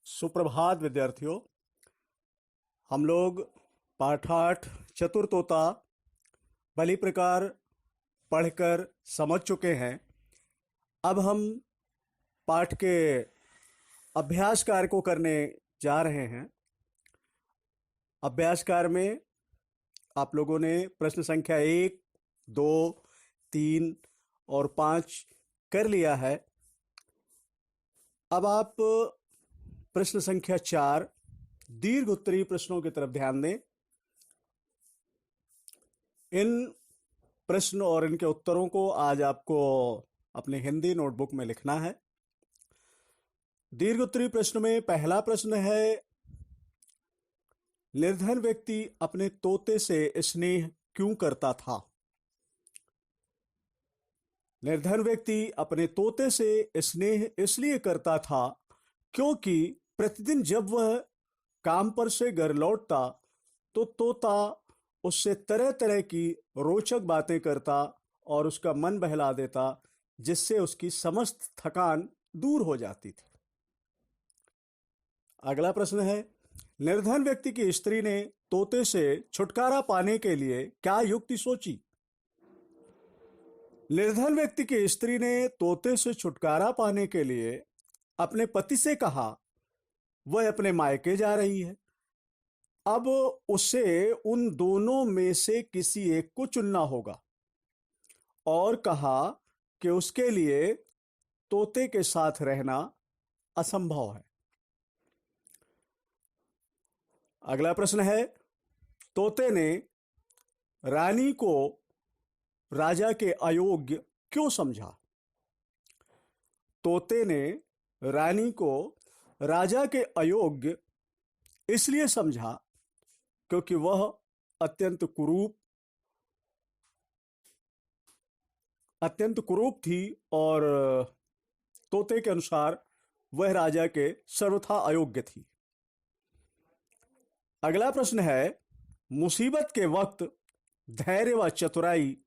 सुप्रभात विद्यार्थियों। हम लोग पाठ 8 चतुर्थोता भली प्रकार पढ़कर समझ चुके हैं। अब हम पाठ के अभ्यास कार्य को करने जा रहे हैं। अभ्यास कार्य में आप लोगों ने प्रश्न संख्या 1, 2, 3 और 5 कर लिया है। अब आप प्रश्न संख्या 4 दीर्घ उत्तरीय प्रश्नों की तरफ ध्यान दें। इन प्रश्न और इनके उत्तरों को आज आपको अपने हिंदी नोटबुक में लिखना है। दीर्घ उत्तरीय प्रश्न में पहला प्रश्न है, निर्धन व्यक्ति अपने तोते से स्नेह क्यों करता था? निर्धन व्यक्ति अपने तोते से स्नेह इसलिए करता था क्योंकि प्रतिदिन जब वह काम पर से घर लौटता तो तोता उससे तरह तरह की रोचक बातें करता और उसका मन बहला देता, जिससे उसकी समस्त थकान दूर हो जाती थी। अगला प्रश्न है, निर्धन व्यक्ति की स्त्री ने तोते से छुटकारा पाने के लिए क्या युक्ति सोची? निर्धन व्यक्ति की स्त्री ने तोते से छुटकारा पाने के लिए अपने पति से कहा वह अपने मायके जा रही है। अब उसे उन दोनों में से किसी एक को चुनना होगा और कहा कि उसके लिए तोते के साथ रहना असंभव है। अगला प्रश्न है, तोते ने रानी को राजा के अयोग्य क्यों समझा? तोते ने रानी को राजा के अयोग्य इसलिए समझा क्योंकि वह अत्यंत कुरूप थी और तोते के अनुसार वह राजा के सर्वथा अयोग्य थी। अगला प्रश्न है, मुसीबत के वक्त धैर्य व चतुराई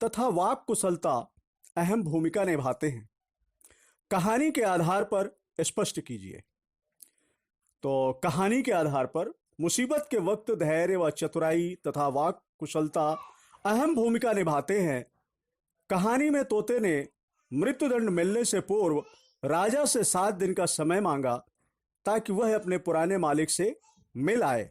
तथा वाक कुशलता अहम भूमिका निभाते हैं। कहानी के आधार पर स्पष्ट कीजिए। तो कहानी के आधार पर मुसीबत के वक्त धैर्य व चतुराई तथा वाक कुशलता अहम भूमिका निभाते हैं। कहानी में तोते ने मृत्युदंड मिलने से पूर्व राजा से 7 दिन का समय मांगा ताकि वह अपने पुराने मालिक से मिल आए।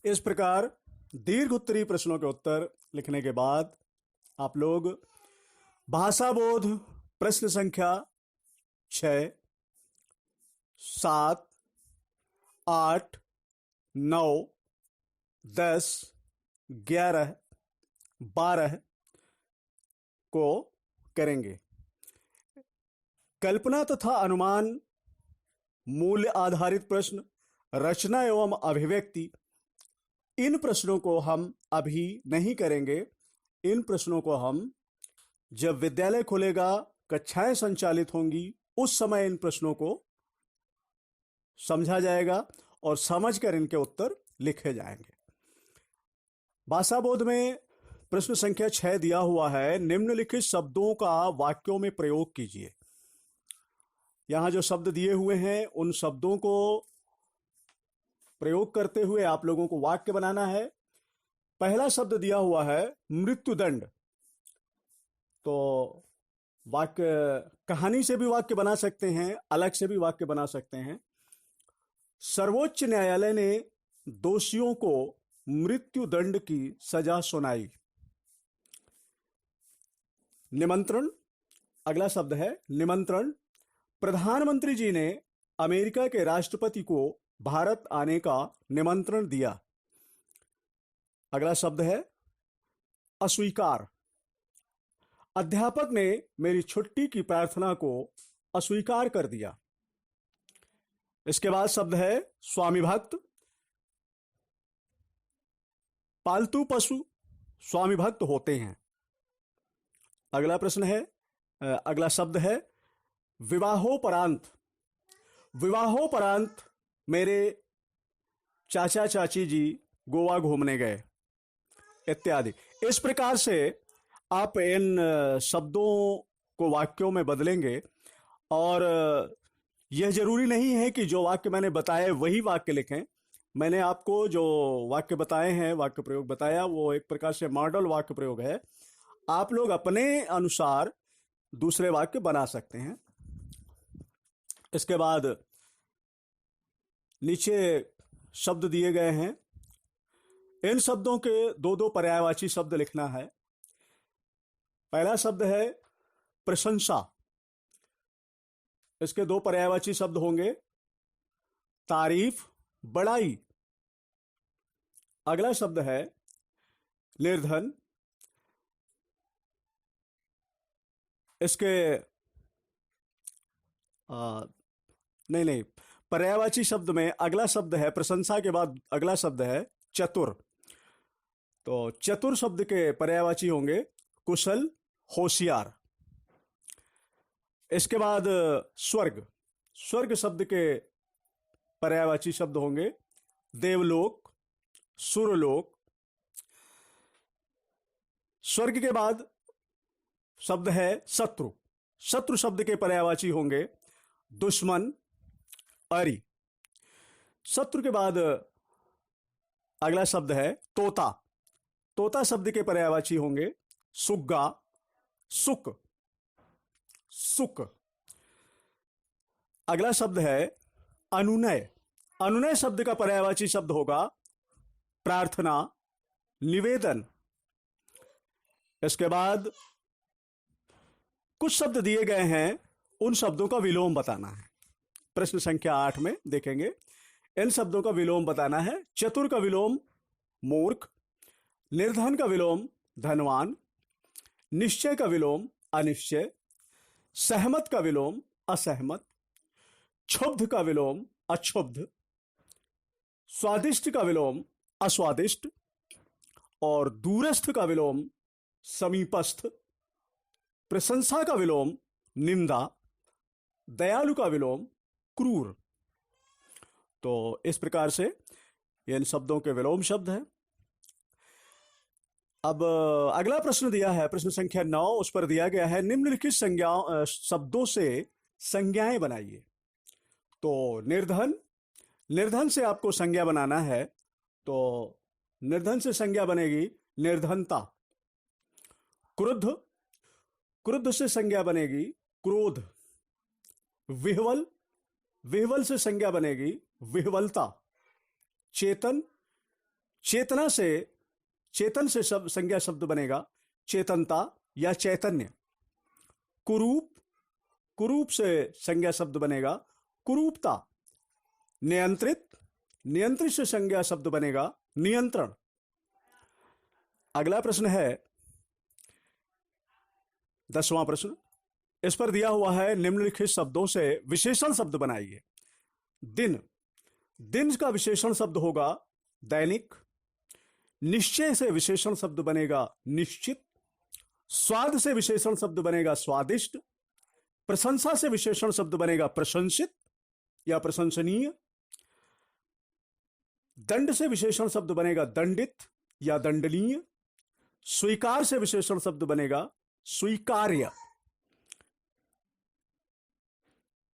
इस प्रकार दीर्घ उत्तरीय प्रश्नों के उत्तर लिखने के बाद आप लोग भाषा बोध प्रश्न संख्या 6, 7, 8, 9, 10, 11, 12 को करेंगे। कल्पना तथा अनुमान, मूल्य आधारित प्रश्न, रचना एवं अभिव्यक्ति, इन प्रश्नों को हम अभी नहीं करेंगे। इन प्रश्नों को हम जब विद्यालय खुलेगा, कक्षाएं संचालित होंगी, उस समय इन प्रश्नों को समझा जाएगा और समझकर इनके उत्तर लिखे जाएंगे। भाषा बोध में प्रश्न संख्या 6 दिया हुआ है, निम्नलिखित शब्दों का वाक्यों में प्रयोग कीजिए। यहां जो शब्द दिए हुए हैं उन शब्दों को प्रयोग करते हुए आप लोगों को वाक्य बनाना है। पहला शब्द दिया हुआ है मृत्युदंड। तो वाक्य कहानी से भी वाक्य बना सकते हैं, अलग से भी वाक्य बना सकते हैं। सर्वोच्च न्यायालय ने दोषियों को मृत्युदंड की सजा सुनाई। निमंत्रण, अगला शब्द है निमंत्रण। प्रधानमंत्री जी ने अमेरिका के राष्ट्रपति को भारत आने का निमंत्रण दिया। अगला शब्द है अस्वीकार। अध्यापक ने मेरी छुट्टी की प्रार्थना को अस्वीकार कर दिया। इसके बाद शब्द है स्वामी भक्त। पालतू पशु स्वामी भक्त होते हैं। अगला प्रश्न है, अगला शब्द है विवाहोपरांत। विवाहोपरांत मेरे चाचा चाची जी गोवा घूमने गए इत्यादि। इस प्रकार से आप इन शब्दों को वाक्यों में बदलेंगे। और यह जरूरी नहीं है कि जो वाक्य मैंने बताए वही वाक्य लिखें। मैंने आपको जो वाक्य बताए हैं, वाक्य प्रयोग बताया, वो एक प्रकार से मॉडल वाक्य प्रयोग है। आप लोग अपने अनुसार दूसरे वाक्य बना सकते हैं। इसके बाद नीचे शब्द दिए गए हैं। इन शब्दों के दो दो पर्यायवाची शब्द लिखना है। पहला शब्द है प्रशंसा। इसके दो पर्यायवाची शब्द होंगे तारीफ, बड़ाई। अगला शब्द है निर्धन। इसके नहीं, पर्यायवाची शब्द में अगला शब्द है, प्रशंसा के बाद अगला शब्द है चतुर। तो चतुर शब्द के पर्यायवाची होंगे कुशल, होशियार। इसके बाद स्वर्ग। स्वर्ग शब्द के पर्यायवाची शब्द होंगे देवलोक, सुरलोक। स्वर्ग के बाद शब्द है शत्रु। शत्रु शब्द के पर्यायवाची होंगे दुश्मन, अरि। शत्रु के बाद अगला शब्द है तोता। तोता शब्द के पर्यायवाची होंगे सुग्गा, सुक, सुक। अगला शब्द है अनुनय। अनुनय शब्द का पर्यायवाची शब्द होगा प्रार्थना, निवेदन। इसके बाद कुछ शब्द दिए गए हैं, उन शब्दों का विलोम बताना है। प्रश्न संख्या 8 में देखेंगे। इन शब्दों का विलोम बताना है। चतुर का विलोम मूर्ख, निर्धन का विलोम धनवान, निश्चय का विलोम अनिश्चय, सहमत का विलोम असहमत, क्षुब्ध का विलोम अक्षुब्ध, स्वादिष्ट का विलोम अस्वादिष्ट, और दूरस्थ का विलोम समीपस्थ, प्रशंसा का विलोम निंदा, दयालु का विलोम क्रूर। तो इस प्रकार से इन शब्दों के विलोम शब्द हैं। अब अगला प्रश्न दिया है, प्रश्न संख्या 9। उस पर दिया गया है निम्नलिखित संज्ञाओं शब्दों से संज्ञाएं बनाइए। तो निर्धन, निर्धन से आपको संज्ञा बनाना है। तो निर्धन से संज्ञा बनेगी निर्धनता। क्रुद्ध, क्रुद्ध से संज्ञा बनेगी क्रोध। विह्वल, विह्वल से संज्ञा बनेगी विह्वलता। चेतन, चेतना से, चेतन से संज्ञा शब्द बनेगा चेतनता या चैतन्य। कुरूप, कुरूप से संज्ञा शब्द बनेगा कुरूपता। नियंत्रित, नियंत्रित से संज्ञा शब्द बनेगा नियंत्रण। अगला प्रश्न है 10वां प्रश्न। इस पर दिया हुआ है निम्नलिखित शब्दों से विशेषण शब्द बनाइए। दिन, दिन का विशेषण शब्द होगा दैनिक। निश्चय से विशेषण शब्द बनेगा निश्चित। स्वाद से विशेषण शब्द बनेगा स्वादिष्ट। प्रशंसा से विशेषण शब्द बनेगा प्रशंसित या प्रशंसनीय। दंड से विशेषण शब्द बनेगा दंडित या दंडनीय। स्वीकार से विशेषण शब्द बनेगा स्वीकार्य।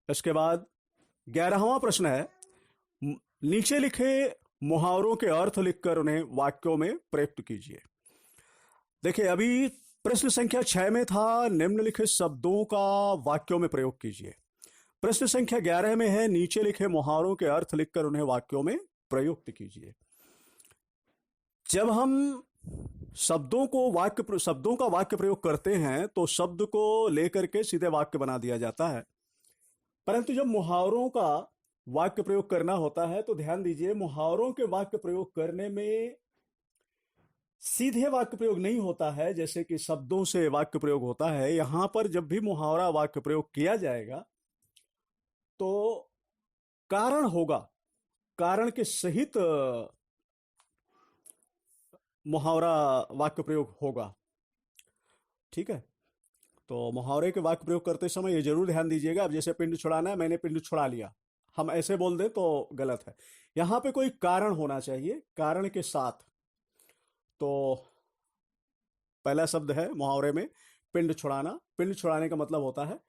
इसके बाद 11वां प्रश्न है, नीचे लिखे मुहावरों के अर्थ लिखकर उन्हें वाक्यों में प्रयुक्त कीजिए। देखिए, अभी प्रश्न संख्या 6 में था निम्नलिखित शब्दों का वाक्यों में प्रयोग कीजिए। प्रश्न संख्या 11 में है नीचे लिखे मुहावरों के अर्थ लिखकर उन्हें वाक्यों में प्रयुक्त कीजिए। जब हम शब्दों का वाक्य प्रयोग करते हैं तो शब्द को लेकर के सीधे वाक्य बना दिया जाता है। परंतु जब मुहावरों का वाक्य प्रयोग करना होता है तो ध्यान दीजिए, मुहावरों के वाक्य प्रयोग करने में सीधे वाक्य प्रयोग नहीं होता है जैसे कि शब्दों से वाक्य प्रयोग होता है। यहां पर जब भी मुहावरा वाक्य प्रयोग किया जाएगा तो कारण होगा, कारण के सहित मुहावरा वाक्य प्रयोग होगा। ठीक है, तो मुहावरे के वाक्य प्रयोग करते समय ये जरूर ध्यान दीजिएगा। अब जैसे पिंड छुड़ाना है, मैंने पिंड छुड़ा लिया, हम ऐसे बोल दें तो गलत है। यहां पे कोई कारण होना चाहिए, कारण के साथ। तो पहला शब्द है मुहावरे में पिंड छुड़ाना। पिंड छुड़ाने का मतलब होता है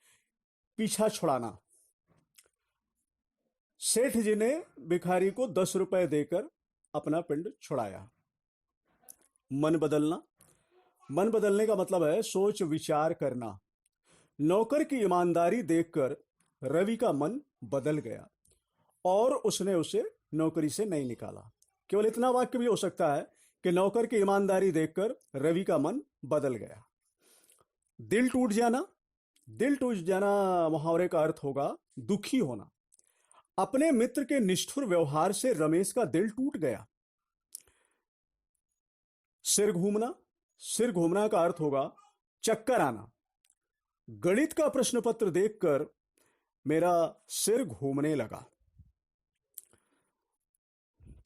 पीछा छुड़ाना। सेठ जी ने भिखारी को 10 रुपए देकर अपना पिंड छुड़ाया। मन बदलना। मन बदलने का मतलब है सोच विचार करना। नौकर की ईमानदारी देखकर रवि का मन बदल गया और उसने उसे नौकरी से नहीं निकाला। केवल इतना वाक्य भी हो सकता है कि नौकर की ईमानदारी देखकर रवि का मन बदल गया। दिल टूट जाना। दिल टूट जाना मुहावरे का अर्थ होगा दुखी होना। अपने मित्र के निष्ठुर व्यवहार से रमेश का दिल टूट गया। सिर घूमना। सिर घूमना का अर्थ होगा चक्कर आना। गणित का प्रश्न पत्र देखकर मेरा सिर घूमने लगा।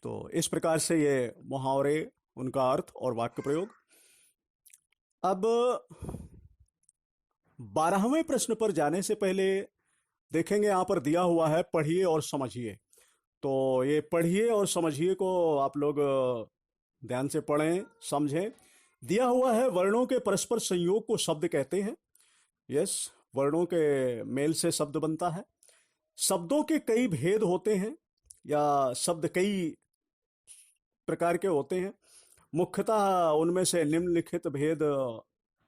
तो इस प्रकार से ये मुहावरे, उनका अर्थ और वाक्य प्रयोग। अब 12वें प्रश्न पर जाने से पहले देखेंगे, यहां पर दिया हुआ है पढ़िए और समझिए। तो ये पढ़िए और समझिए को आप लोग ध्यान से पढ़ें, समझें। दिया हुआ है वर्णों के परस्पर संयोग को शब्द कहते हैं। यस, वर्णों के मेल से शब्द बनता है। शब्दों के कई भेद होते हैं या शब्द कई प्रकार के होते हैं। मुख्यतः उनमें से निम्नलिखित भेद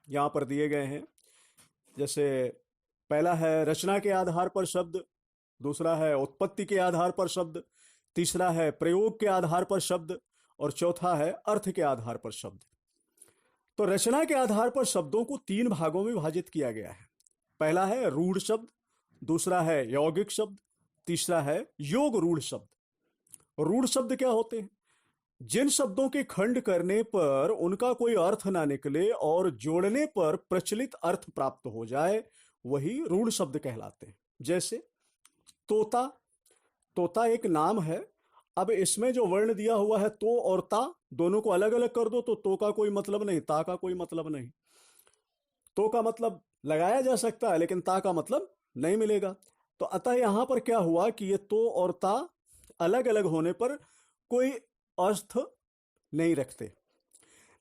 यहाँ पर दिए गए हैं। जैसे पहला है रचना के आधार पर शब्द, दूसरा है उत्पत्ति के आधार पर शब्द, तीसरा है प्रयोग के आधार पर शब्द और चौथा है अर्थ के आधार पर शब्द। तो रचना के आधार पर शब्दों को 3 भागों में विभाजित किया गया है। पहला है रूढ़ शब्द, दूसरा है यौगिक शब्द, तीसरा है योग रूढ़ शब्द। रूढ़ शब्द क्या होते हैं? जिन शब्दों के खंड करने पर उनका कोई अर्थ ना निकले और जोड़ने पर प्रचलित अर्थ प्राप्त हो जाए, वही रूढ़ शब्द कहलाते हैं। जैसे तोता। तोता एक नाम है। अब इसमें जो वर्ण दिया हुआ है तो और ता, दोनों को अलग अलग कर दो तो का कोई मतलब नहीं, ता का कोई मतलब नहीं। तो का मतलब लगाया जा सकता है लेकिन ता का मतलब नहीं मिलेगा। तो अतः यहां पर क्या हुआ कि ये तो और ता अलग अलग होने पर कोई अर्थ नहीं रखते,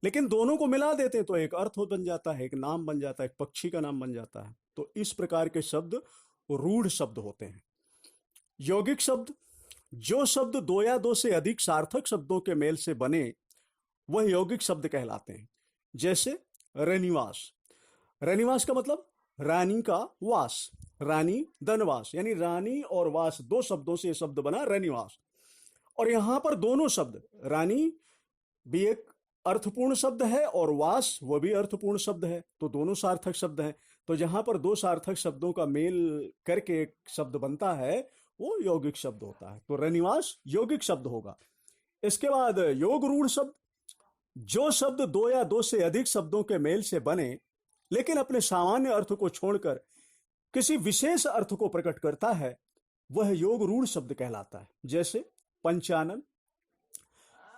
लेकिन दोनों को मिला देते तो एक अर्थ बन जाता है, एक नाम बन जाता है, एक पक्षी का नाम बन जाता है। तो इस प्रकार के शब्द रूढ़ शब्द होते हैं। यौगिक शब्द, जो शब्द 2 या 2 से अधिक सार्थक शब्दों के मेल से बने वह यौगिक शब्द कहलाते हैं। जैसे रनिवास। रनिवास का मतलब रानी का वास, रानी धनवास, यानी रानी और वास 2 शब्दों से यह शब्द बना रनिवास। और यहां पर दोनों शब्द, रानी भी एक अर्थपूर्ण शब्द है और वास वह भी अर्थपूर्ण शब्द है, तो दोनों सार्थक शब्द हैं। तो जहां पर 2 सार्थक शब्दों का मेल करके एक शब्द बनता है वो यौगिक शब्द होता है। तो रनिवास यौगिक शब्द होगा। इसके बाद योग रूढ़ शब्द, जो शब्द 2 या 2 से अधिक शब्दों के मेल से बने लेकिन अपने सामान्य अर्थ को छोड़कर किसी विशेष अर्थ को प्रकट करता है वह योग रूढ़ शब्द कहलाता है। जैसे पंचानन।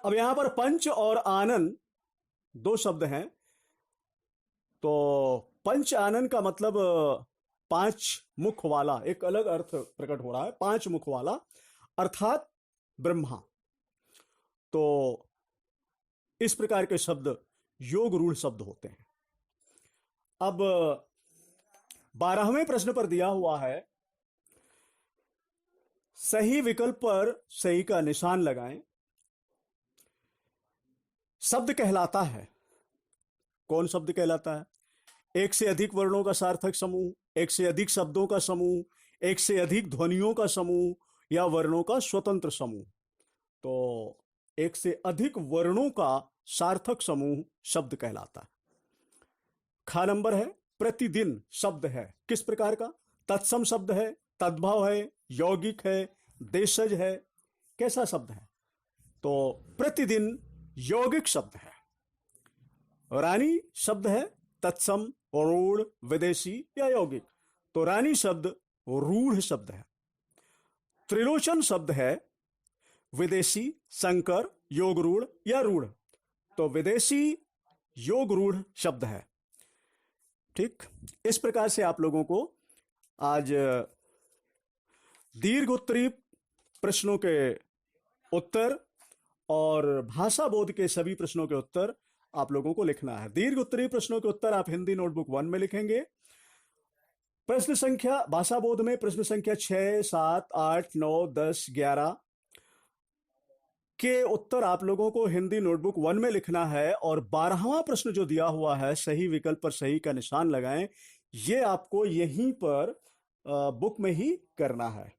अब यहां पर पंच और आनन 2 शब्द हैं। तो पंच आनन का मतलब 5 मुख वाला, एक अलग अर्थ प्रकट हो रहा है, 5 मुख वाला अर्थात ब्रह्मा। तो इस प्रकार के शब्द योग रूढ़ शब्द होते हैं। अब 12वें प्रश्न पर दिया हुआ है सही विकल्प पर सही का निशान लगाएं। शब्द कहलाता है, कौन शब्द कहलाता है? एक से अधिक वर्णों का सार्थक समूह, एक से अधिक शब्दों का समूह, एक से अधिक ध्वनियों का समूह या वर्णों का स्वतंत्र समूह। तो एक से अधिक वर्णों का सार्थक समूह शब्द कहलाता है। खा नंबर है प्रतिदिन शब्द है, किस प्रकार का? तत्सम शब्द है, तद्भव है, यौगिक है, देशज है, कैसा शब्द है? तो प्रतिदिन यौगिक शब्द है। रानी शब्द है, तत्सम, रूढ़, विदेशी या यौगिक, तो रानी शब्द रूढ़ शब्द है। त्रिलोचन शब्द है, विदेशी, संकर, योग रूढ़ या रूढ़, तो विदेशी योग रूढ़ शब्द है। ठीक, इस प्रकार से आप लोगों को आज दीर्घ उत्तरीय प्रश्नों के उत्तर और भाषा बोध के सभी प्रश्नों के उत्तर आप लोगों को लिखना है। दीर्घ उत्तरीय प्रश्नों के उत्तर आप हिंदी नोटबुक 1 में लिखेंगे। प्रश्न संख्या भाषा बोध में प्रश्न संख्या 6, 7, 8, 9, 10, 11 के उत्तर आप लोगों को हिंदी नोटबुक 1 में लिखना है, और 12वां प्रश्न जो दिया हुआ है सही विकल्प पर सही का निशान लगाएं, ये आपको यहीं पर बुक में ही करना है।